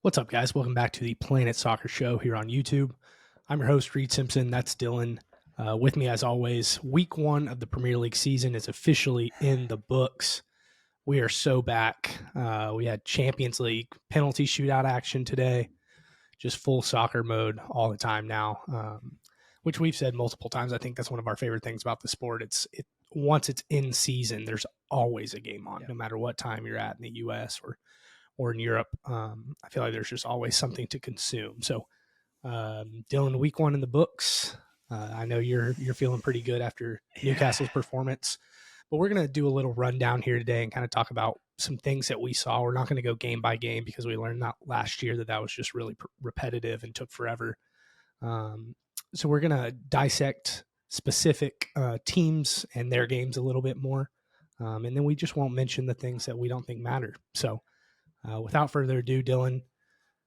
What's up, guys? Welcome back to the Planet Soccer Show here on YouTube. I'm your host, Reed Simpson. That's Dylan. With me, as always, week one of the Premier League season is officially in the books. We are so back. We had Champions League penalty shootout action today, just full soccer mode all the time now, which we've said multiple times. I think that's one of our favorite things about the sport. Once it's in season, there's always a game on, no matter what time you're at in the U.S. or in Europe. I feel like there's just always something to consume. So, Dylan, week one in the books. I know you're feeling pretty good after Newcastle's performance, but we're going to do a little rundown here today and kind of talk about some things that we saw. We're not going to go game by game because we learned that last year that was just really repetitive and took forever. So we're going to dissect specific teams and their games a little bit more. And then we just won't mention the things that we don't think matter. So, without further ado, Dylan,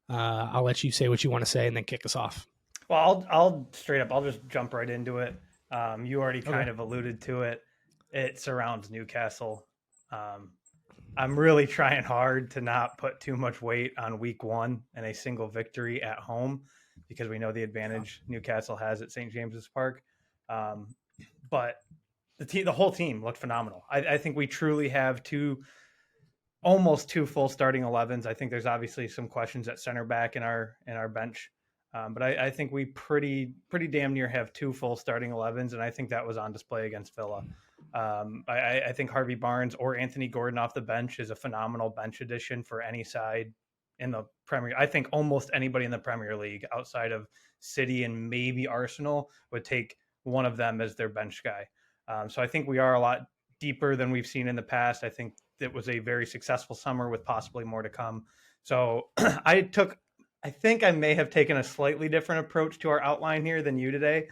I'll let you say what you want to say and then kick us off. Well, I'll straight up, I'll just jump right into it. You already kind of alluded to it. It surrounds Newcastle. I'm really trying hard to not put too much weight on week one and a single victory at home because we know the advantage Newcastle has at St. James's Park. But the whole team looked phenomenal. I think we truly have almost two full starting 11s. I think there's obviously some questions at center back in our bench. But I think we pretty damn near have two full starting 11s, and I think that was on display against Villa. I think Harvey Barnes or Anthony Gordon off the bench is a phenomenal bench addition for any side in the Premier. I think almost anybody in the Premier League outside of City and maybe Arsenal would take one of them as their bench guy. So I think we are a lot deeper than we've seen in the past. I think it was a very successful summer with possibly more to come. So I think I may have taken a slightly different approach to our outline here than you today,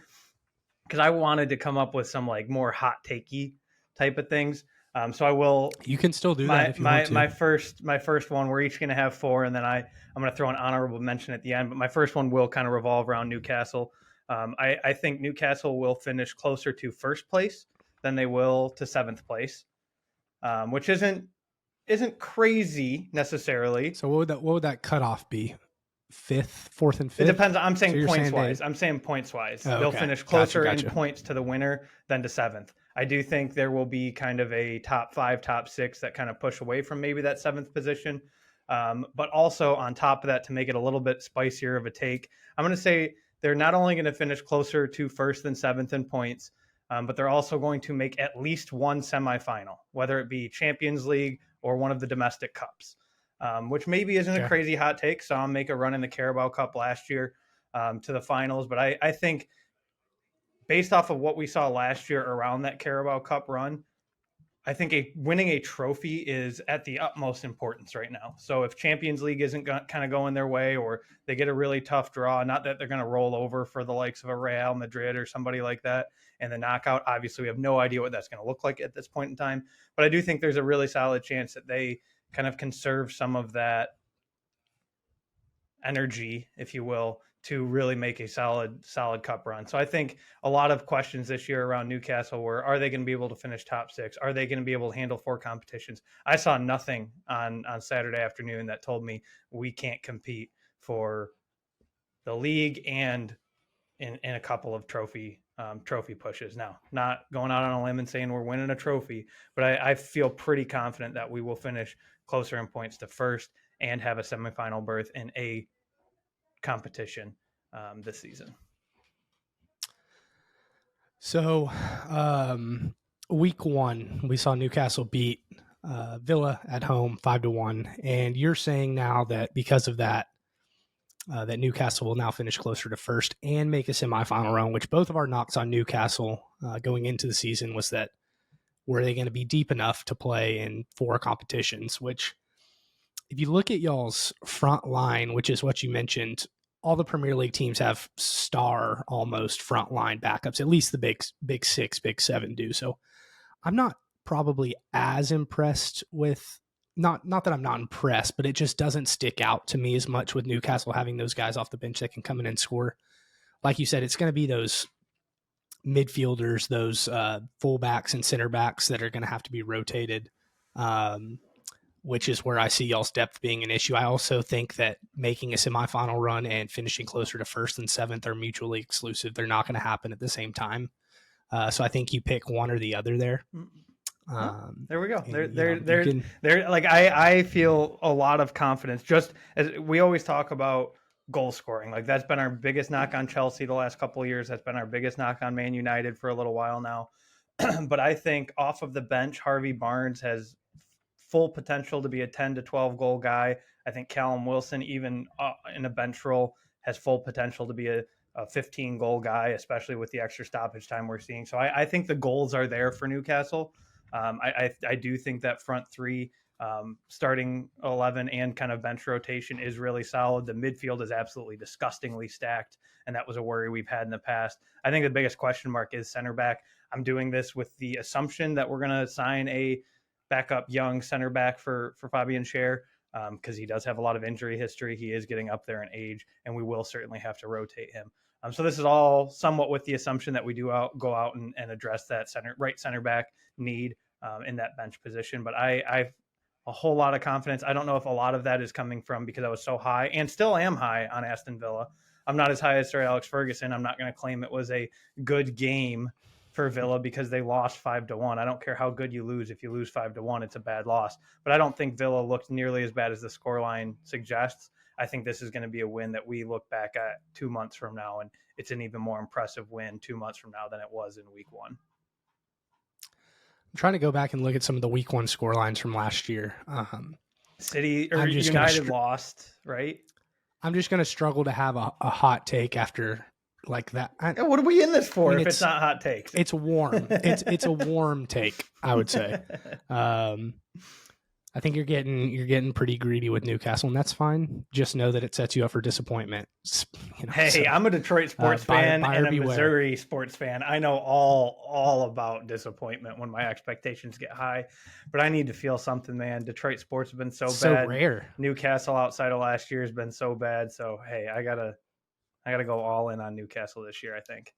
because I wanted to come up with some like more hot takey type of things. So I will. You can still do that if you want to. My first one. We're each going to have four, and then I'm going to throw an honorable mention at the end. But my first one will kind of revolve around Newcastle. I think Newcastle will finish closer to first place than they will to seventh place, which isn't crazy necessarily. So what would that cutoff be? Fourth and fifth? It depends. I'm saying points wise. I'm saying points wise. Oh, They'll finish closer Gotcha. in points to the winner than to seventh. I do think there will be kind of a top five, top six that kind of push away from maybe that seventh position. But also on top of that, to make it a little bit spicier of a take, I'm going to say they're not only going to finish closer to first than seventh in points, but they're also going to make at least one semifinal, whether it be Champions League or one of the domestic cups. Which maybe isn't a crazy hot take. Saw him make a run in the Carabao Cup last year to the finals. But I think based off of what we saw last year around that Carabao Cup run, I think winning a trophy is at the utmost importance right now. So if Champions League isn't kind of going their way, or they get a really tough draw, not that they're going to roll over for the likes of a Real Madrid or somebody like that in the knockout. Obviously, we have no idea what that's going to look like at this point in time. But I do think there's a really solid chance that they kind of conserve some of that energy, if you will, to really make a solid cup run. So I think a lot of questions this year around Newcastle were, are they going to be able to finish top six? Are they going to be able to handle four competitions? I saw nothing on Saturday afternoon that told me we can't compete for the league and in a couple of trophy pushes. Now, not going out on a limb and saying we're winning a trophy, but I feel pretty confident that we will finish closer in points to first and have a semifinal berth in a competition this season. So, week one, we saw Newcastle beat Villa at home 5-1, and you're saying now that because of that, that Newcastle will now finish closer to first and make a semifinal run. Which both of our knocks on Newcastle going into the season was that were they going to be deep enough to play in four competitions? Which, if you look at y'all's front line, which is what you mentioned, all the Premier League teams have star almost front line backups. At least the big six, big seven do. So I'm not probably as impressed with, not that I'm not impressed, but it just doesn't stick out to me as much with Newcastle having those guys off the bench that can come in and score. Like you said, it's going to be those midfielders, those fullbacks and center backs that are going to have to be rotated. which is where I see y'all's depth being an issue. I also think that making a semifinal run and finishing closer to first and seventh are mutually exclusive. They're not going to happen at the same time. So I think you pick one or the other there. There we go. And, they're like, I feel a lot of confidence. Just as we always talk about goal scoring, like that's been our biggest knock on Chelsea the last couple of years. That's been our biggest knock on Man United for a little while now. But I think off of the bench, Harvey Barnes has full potential to be a 10 to 12 goal guy. I think Callum Wilson, even in a bench role, has full potential to be a 15 goal guy, especially with the extra stoppage time we're seeing. So I think the goals are there for Newcastle. I do think that front three, starting 11 and kind of bench rotation is really solid. The midfield is absolutely disgustingly stacked, and that was a worry we've had in the past. I think the biggest question mark is center back. I'm doing this with the assumption that we're going to sign a backup young center back for Fabian Schär, because he does have a lot of injury history. He is getting up there in age, and we will certainly have to rotate him. So this is all somewhat with the assumption that we do go out and address that right center back need in that bench position. But I've a whole lot of confidence. I don't know if a lot of that is coming from because I was so high and still am high on Aston Villa. I'm not as high as Sir Alex Ferguson. I'm not going to claim it was a good game for Villa because they lost 5-1. I don't care how good you lose. If you lose 5-1, it's a bad loss. But I don't think Villa looked nearly as bad as the scoreline suggests. I think this is going to be a win that we look back at 2 months from now, and it's an even more impressive win 2 months from now than it was in week one. I'm trying to go back and look at some of the week one score lines from last year. City or United lost, right? I'm just going to struggle to have a hot take after like that. What are we in this for if it's not hot takes? It's warm. It's a warm take, I would say. I think you're getting pretty greedy with Newcastle, and that's fine. Just know that it sets you up for disappointment. I'm a Detroit sports fan and a Missouri sports fan. I know all about disappointment when my expectations get high, but I need to feel something, man. Detroit sports have been so bad. Rare. Newcastle outside of last year has been so bad. So hey, I gotta go all in on Newcastle this year, I think.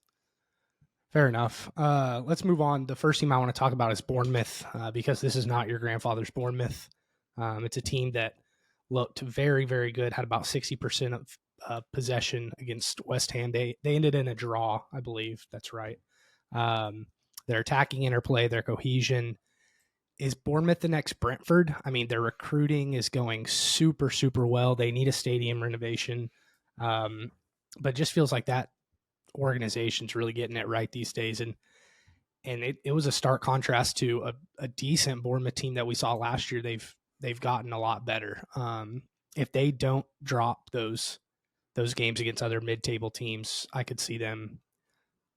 Fair enough. Let's move on. The first team I want to talk about is Bournemouth, because this is not your grandfather's Bournemouth. It's a team that looked very, very good, had about 60% of possession against West Ham. They ended in a draw, I believe. That's right. Their attacking interplay, their cohesion. Is Bournemouth the next Brentford? I mean, their recruiting is going super, super well. They need a stadium renovation. But it just feels like that organization's really getting it right these days, and it was a stark contrast to a decent Bournemouth team that we saw last year. They've gotten a lot better. If they don't drop those games against other mid-table teams, I could see them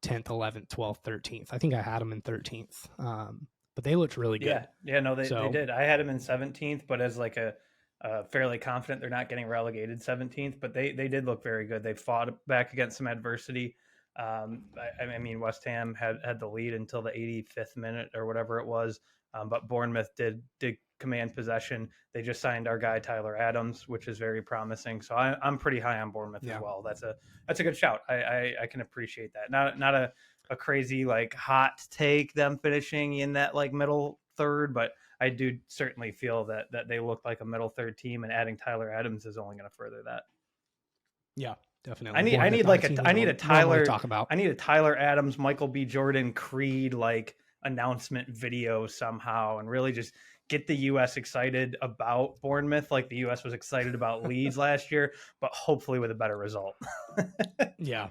10th, 11th, 12th, 13th. I think I had them in 13th, but they looked really good. No, they did. I had them in 17th, but as like a fairly confident they're not getting relegated 17th, but they did look very good. They fought back against some adversity. I mean, West Ham had the lead until the 85th minute or whatever it was, but Bournemouth did command possession. They just signed our guy Tyler Adams, which is very promising. So I'm pretty high on Bournemouth as well. That's a good shout. I can appreciate that. Not a crazy like hot take them finishing in that like middle third, but I do certainly feel that they look like a middle third team, and adding Tyler Adams is only going to further that. Yeah. Definitely. I need a Tyler Adams, Michael B. Jordan, Creed like announcement video somehow, and really just get the U.S. excited about Bournemouth like the U.S. was excited about Leeds last year, but hopefully with a better result. Yeah.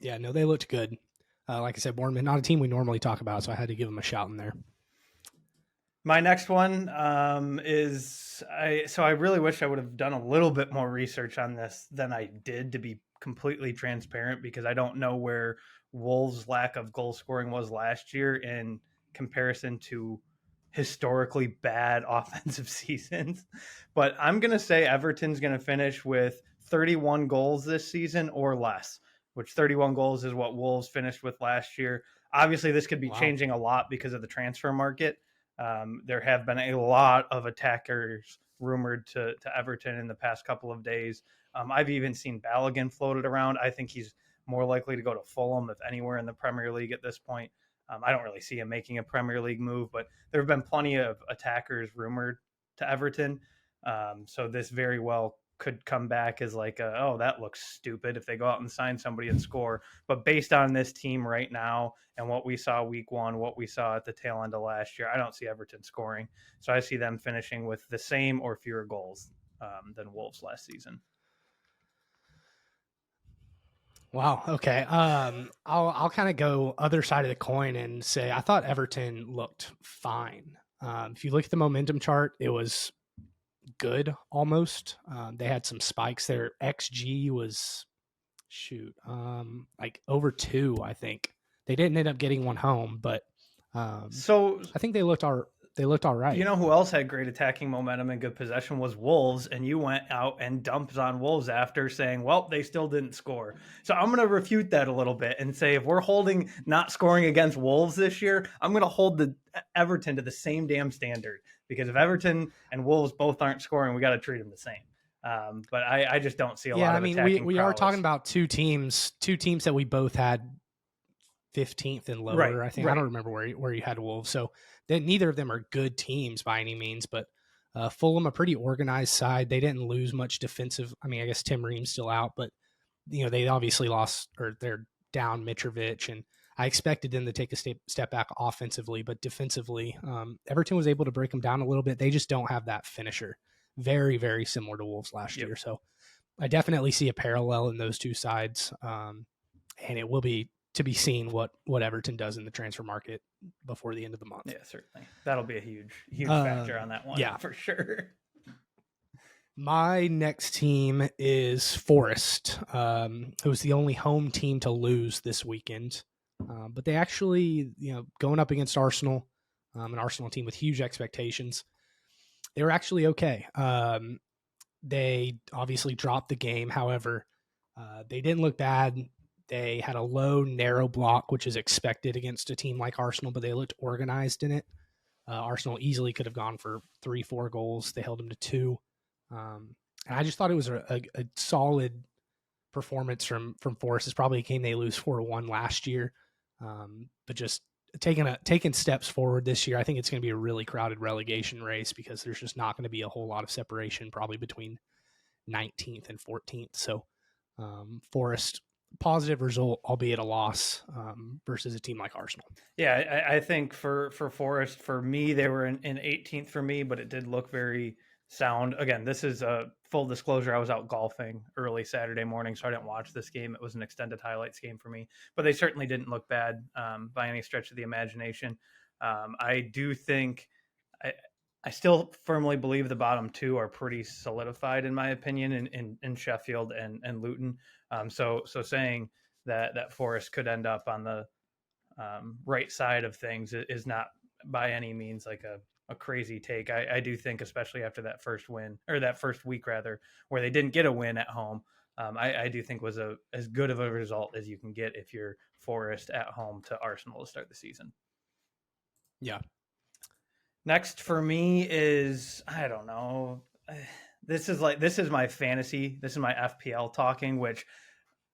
No, they looked good. Like I said, Bournemouth, not a team we normally talk about, so I had to give them a shout in there. My next one is I really wish I would have done a little bit more research on this than I did, to be completely transparent, because I don't know where Wolves' lack of goal scoring was last year in comparison to historically bad offensive seasons. But I'm going to say Everton's going to finish with 31 goals this season or less, which 31 goals is what Wolves finished with last year. Obviously, this could be changing a lot because of the transfer market. There have been a lot of attackers rumored to Everton in the past couple of days. I've even seen Balogun floated around. I think he's more likely to go to Fulham, if anywhere in the Premier League at this point. I don't really see him making a Premier League move, but there have been plenty of attackers rumored to Everton. So this very well could come back as like, oh, that looks stupid if they go out and sign somebody and score. But based on this team right now and what we saw week one, what we saw at the tail end of last year, I don't see Everton scoring. So I see them finishing with the same or fewer goals than Wolves last season. Wow. Okay. I'll kind of go other side of the coin and say I thought Everton looked fine. If you look at the momentum chart, it was good almost. They had some spikes. Their XG was like over 2, I think. They didn't end up getting one home, but so I think they looked all right. You know who else had great attacking momentum and good possession was Wolves, and you went out and dumped on Wolves after saying, well, they still didn't score. So I'm going to refute that a little bit and say if we're holding not scoring against Wolves this year, I'm going to hold the Everton to the same damn standard, because if Everton and Wolves both aren't scoring, we got to treat them the same. But I just don't see a lot of attacking we prowess. are talking about two teams that we both had 15th and lower. Right, I think. Right. I don't remember where you had Wolves. So neither of them are good teams by any means, but Fulham, a pretty organized side. They didn't lose much defensive. I mean, I guess Tim Ream's still out, but they obviously lost, or they're down Mitrovic, and I expected them to take a step back offensively, but defensively, Everton was able to break them down a little bit. They just don't have that finisher. Very, very similar to Wolves last year. So I definitely see a parallel in those two sides, and it will be to be seen what Everton does in the transfer market before the end of the month. Yeah, certainly. That'll be a huge factor on that one. Yeah, for sure. My next team is Forest, who's the only home team to lose this weekend. But they actually, going up against Arsenal, an Arsenal team with huge expectations, they were actually okay. They obviously dropped the game. However, they didn't look bad. They had a low, narrow block, which is expected against a team like Arsenal, but they looked organized in it. Arsenal easily could have gone for 3-4 goals. They held them to 2. And I just thought it was a solid performance from Forest. It's probably a game they lose 4-1 last year. But just taking steps forward this year. I think it's going to be a really crowded relegation race because there's just not going to be a whole lot of separation probably between 19th and 14th. So Forest, positive result, albeit a loss versus a team like Arsenal. Yeah, I think for Forest, for me, they were in 18th for me, but it did look very sound. Again, this is a full disclosure. I was out golfing early Saturday morning, so I didn't watch this game. It was an extended highlights game for me, but they certainly didn't look bad by any stretch of the imagination. I do think I still firmly believe the bottom two are pretty solidified, in my opinion, in Sheffield and Luton. So saying that Forest could end up on the right side of things is not by any means like a crazy take. I do think, especially after that first win, or that first week rather, where they didn't get a win at home, I do think was as good of a result as you can get if you're Forest at home to Arsenal to start the season. Yeah. Next for me is, I don't know. This is my fantasy. This is my FPL talking, which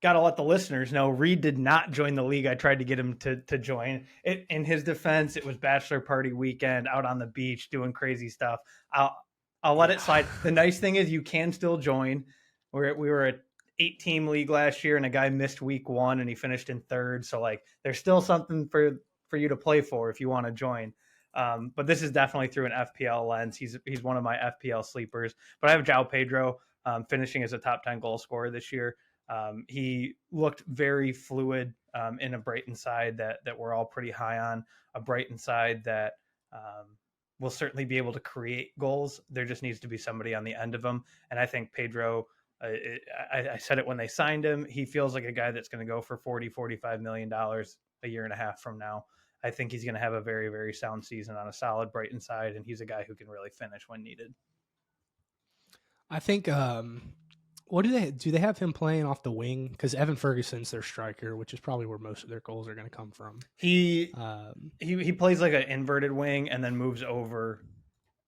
got to let the listeners know Reed did not join the league. I tried to get him to join. In his defense, it was bachelor party weekend, out on the beach doing crazy stuff. I'll let it slide. The nice thing is you can still join. We were a 8-team league last year, and a guy missed week 1 and he finished in 3rd. So like, there's still something for you to play for if you want to join. But this is definitely through an FPL lens. He's one of my FPL sleepers. But I have João Pedro finishing as a top 10 goal scorer this year. He looked very fluid in a Brighton side that we're all pretty high on, a Brighton side that will certainly be able to create goals. There just needs to be somebody on the end of them. And I think Pedro, I said it when they signed him, he feels like a guy that's going to go for $40-45 million a year and a half from now. I think he's going to have a very, very sound season on a solid Brighton side, and he's a guy who can really finish when needed. I think what do they have him playing off the wing? Because Evan Ferguson's their striker, which is probably where most of their goals are going to come from. He plays like an inverted wing and then moves over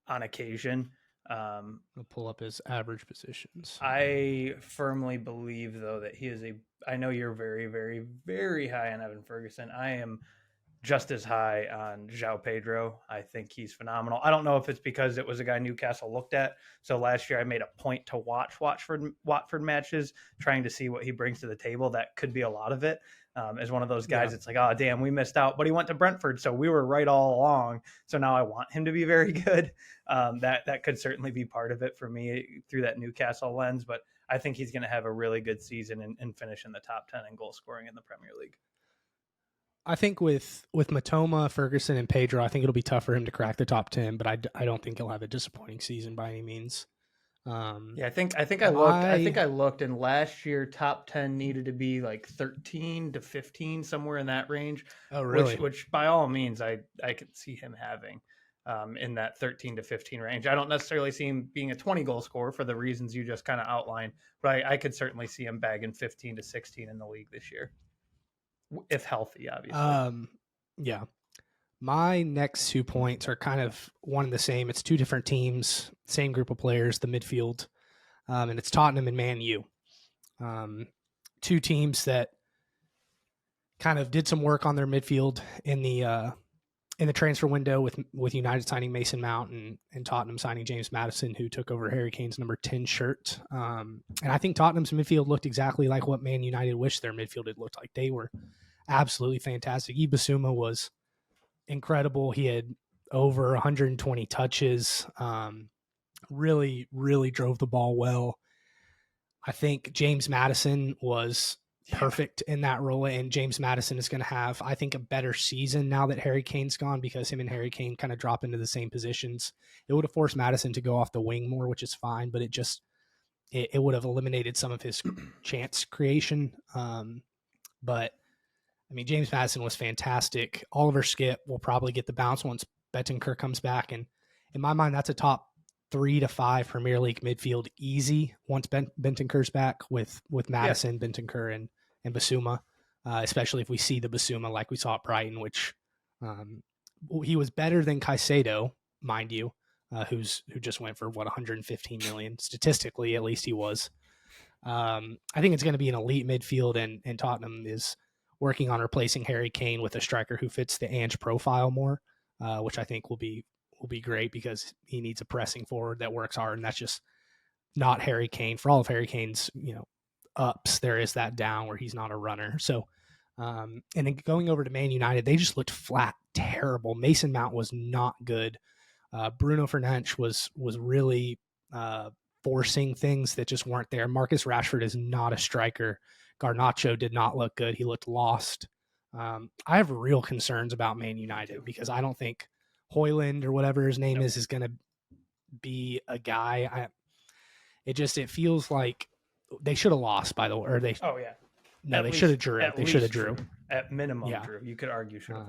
on occasion. I'll pull up his average positions. I firmly believe, though, that he is I know you're very, very, very high on Evan Ferguson. I am just as high on João Pedro. I think he's phenomenal. I don't know if it's because it was a guy Newcastle looked at. So last year I made a point to watch Watford matches, trying to see what he brings to the table. That could be a lot of it. As one of those guys, it's like, oh damn, we missed out, but he went to Brentford, so we were right all along. So now I want him to be very good. That could certainly be part of it for me through that Newcastle lens. But I think he's going to have a really good season and finish in the top 10 in goal scoring in the Premier League. I think with Matoma, Ferguson, and Pedro, I think it'll be tough for him to crack the top 10, but I don't think he'll have a disappointing season by any means. Yeah, I think I looked, and last year top 10 needed to be like 13 to 15, somewhere in that range. Oh, really? Which by all means, I could see him having in that 13 to 15 range. I don't necessarily see him being a 20 goal scorer for the reasons you just kind of outlined, but I could certainly see him bagging 15 to 16 in the league this year, if healthy, obviously. Yeah. My next 2 points are kind of one and the same. It's two different teams, same group of players, the midfield, and it's Tottenham and Man U. Two teams that kind of did some work on their midfield in the transfer window with United signing Mason Mount and Tottenham signing James Maddison, who took over Harry Kane's number 10 shirt. And I think Tottenham's midfield looked exactly like what Man United wished their midfield had looked like. They were absolutely fantastic. Ibasuma was incredible. He had over 120 touches. Really, really drove the ball well. I think James Maddison was perfect in that role, and James Maddison is going to have, I think, a better season now that Harry Kane's gone, because him and Harry Kane kind of drop into the same positions. It would have forced Maddison to go off the wing more, which is fine, but it would have eliminated some of his chance creation. But I mean, James Maddison was fantastic. Oliver Skipp will probably get the bounce once Bentancur comes back. And in my mind, that's a top 3 to 5 Premier League midfield easy once Bentancur's back with Maddison, Bentancur, and Basuma, especially if we see the Basuma like we saw at Brighton, which he was better than Caicedo, mind you, who just went for 115 million. Statistically, at least he was. I think it's going to be an elite midfield, and Tottenham is working on replacing Harry Kane with a striker who fits the Ange profile more, which I think will be great, because he needs a pressing forward that works hard, and that's just not Harry Kane. For all of Harry Kane's ups, there is that down where he's not a runner. So, and then going over to Man United, they just looked flat terrible. Mason Mount was not good. Bruno Fernandes was really forcing things that just weren't there. Marcus Rashford is not a striker. Garnacho did not look good. He looked lost. I have real concerns about Man United, because I don't think Højlund, or whatever his name is going to be a guy. It feels like they should have lost, by the way. Or they should have drew. They should have drew. At minimum, drew. You could argue should have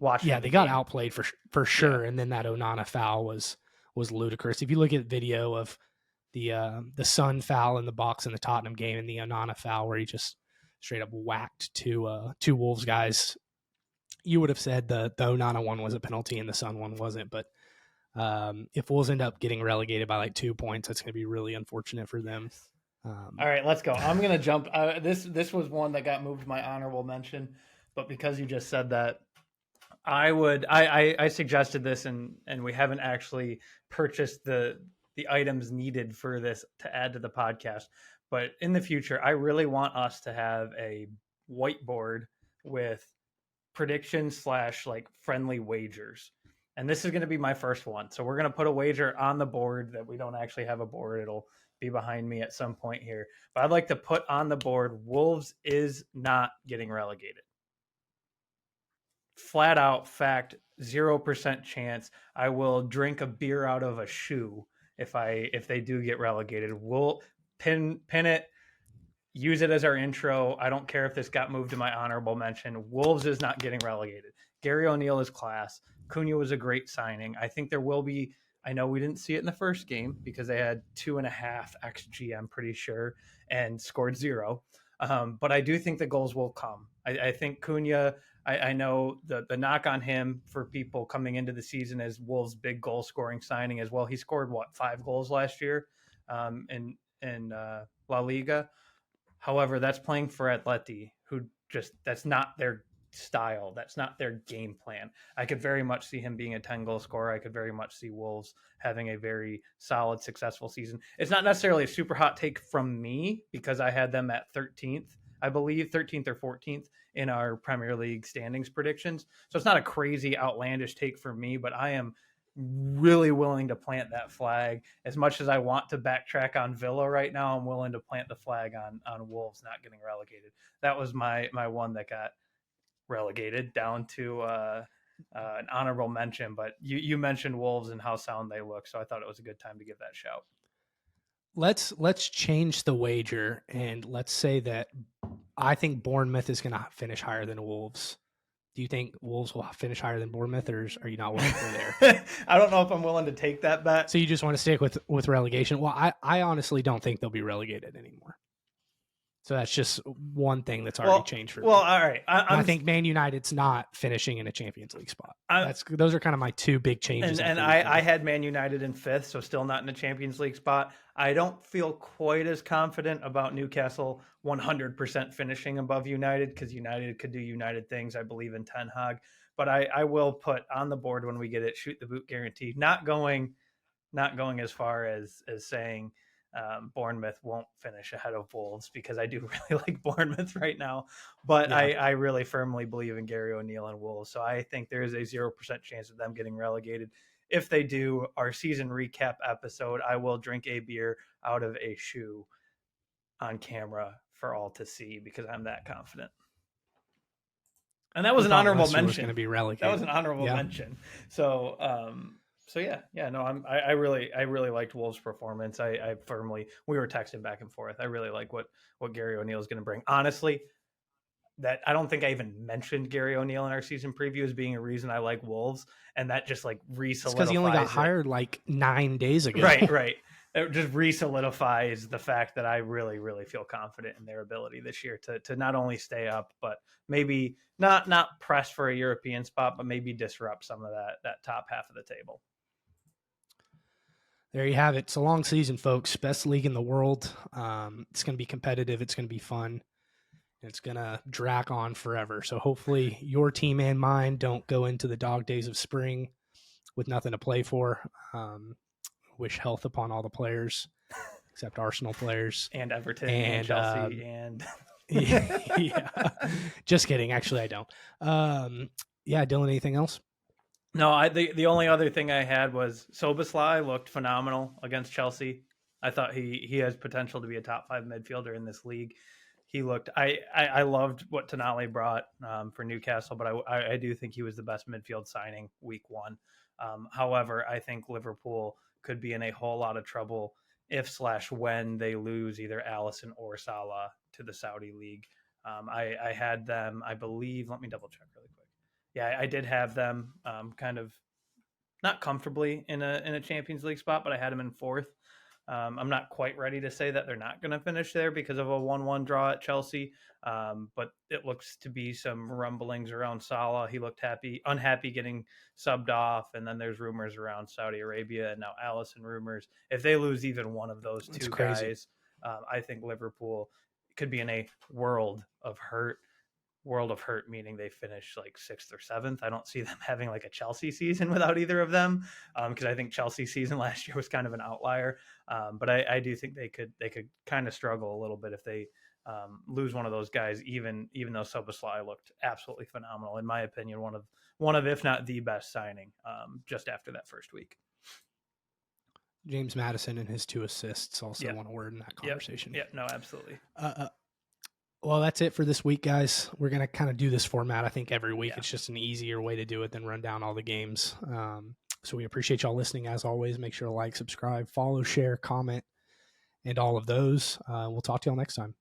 lost. They got outplayed for sure. Yeah. And then that Onana foul was ludicrous. If you look at the video of the Son foul in the box in the Tottenham game, and the Onana foul where he just straight up whacked two Wolves guys, you would have said the Onana one was a penalty and the Son one wasn't. But if Wolves end up getting relegated by like 2 points, that's going to be really unfortunate for them. All right, let's go. I'm going to jump. This was one that got moved to my honorable mention, but because you just said that, I suggested this, and we haven't actually purchased the items needed for this to add to the podcast. But in the future, I really want us to have a whiteboard with predictions / like friendly wagers. And this is going to be my first one. So we're going to put a wager on the board that we don't actually have a board. It'll be behind me at some point here. But I'd like to put on the board, Wolves is not getting relegated. Flat out fact, 0% chance. I will drink a beer out of a shoe if they do get relegated. We'll pin it, use it as our intro. I don't care if this got moved to my honorable mention. Wolves is not getting relegated. Gary O'Neill is class. Cunha was a great signing. I think there will be, I know we didn't see it in the first game because they had 2.5 XG, I'm pretty sure, and scored 0. But I do think the goals will come. I think Cunha, I know the knock on him for people coming into the season as Wolves' big goal scoring signing as well. He scored 5 goals last year in La Liga. However, that's playing for Atleti, who just, that's not their style. That's not their game plan. I could very much see him being a 10-goal scorer. I could very much see Wolves having a very solid, successful season. It's not necessarily a super hot take from me because I had them at 13th, I believe, 13th or 14th in our Premier League standings predictions. So it's not a crazy, outlandish take for me, but I am really willing to plant that flag. As much as I want to backtrack on Villa right now, I'm willing to plant the flag on Wolves not getting relegated. That was my one that got relegated down to an honorable mention, but you mentioned Wolves and how sound they look, so I thought it was a good time to give that shout. Let's change the wager, and let's say that I think Bournemouth is going to finish higher than Wolves. Do you think Wolves will finish higher than Bournemouth, or are you not willing to go there? I don't know if I'm willing to take that bet. So you just want to stick with relegation? Well, I honestly don't think they'll be relegated anymore. So that's just one thing that's already changed for me. Well, all right. I think Man United's not finishing in a Champions League spot. Those are kind of my two big changes. And I had Man United in 5th, so still not in a Champions League spot. I don't feel quite as confident about Newcastle 100% finishing above United because United could do United things. I believe in Ten Hag. But I will put on the board when we get it, shoot the boot guarantee. Not going as far as saying Bournemouth won't finish ahead of Wolves because I do really like Bournemouth right now, but yeah. I really firmly believe in Gary O'Neill and Wolves. So I think there is a 0% chance of them getting relegated. If they do, our season recap episode, I will drink a beer out of a shoe on camera for all to see because I'm that confident. And that was an honorable mention. Was going to be relegated. That was an honorable mention. So, no, I really liked Wolves' performance. We were texting back and forth. I really like what Gary O'Neill is going to bring. Honestly, that I don't think I even mentioned Gary O'Neill in our season preview as being a reason I like Wolves, and that just like re-solidifies. Because he only got hired like 9 days ago. Right. It just re-solidifies the fact that I really, really feel confident in their ability this year to not only stay up, but maybe not press for a European spot, but maybe disrupt some of that top half of the table. There you have it. It's a long season, folks. Best league in the world. It's going to be competitive. It's going to be fun. It's going to drag on forever. So hopefully your team and mine don't go into the dog days of spring with nothing to play for. Wish health upon all the players, except Arsenal players. And Everton and Chelsea and... yeah. Just kidding. Actually, I don't. Dylan, anything else? No, the only other thing I had was Szoboszlai looked phenomenal against Chelsea. I thought he has potential to be a top 5 midfielder in this league. He looked. I loved what Tonali brought for Newcastle, but I do think he was the best midfield signing week 1. However, I think Liverpool could be in a whole lot of trouble if/when they lose either Alisson or Salah to the Saudi League. I had them, I believe. Let me double check really quick. Yeah, I did have them kind of not comfortably in a Champions League spot, but I had them in 4th. I'm not quite ready to say that they're not going to finish there because of a 1-1 draw at Chelsea. But it looks to be some rumblings around Salah. He looked unhappy getting subbed off. And then there's rumors around Saudi Arabia and now Alisson rumors. If they lose even one of those two guys, I think Liverpool could be in a world of hurt. World of hurt, meaning they finish like 6th or 7th. I don't see them having like a Chelsea season without either of them, because I think Chelsea's season last year was kind of an outlier. But I do think they could kind of struggle a little bit if they lose one of those guys. Even though Szoboszlai looked absolutely phenomenal, in my opinion, one of if not the best signing just after that first week. James Maddison and his 2 assists also want a word in that conversation. Yeah, no, absolutely. Well, that's it for this week, guys. We're going to kind of do this format, I think, every week. Yeah. It's just an easier way to do it than run down all the games. So we appreciate y'all listening, as always. Make sure to like, subscribe, follow, share, comment, and all of those. We'll talk to y'all next time.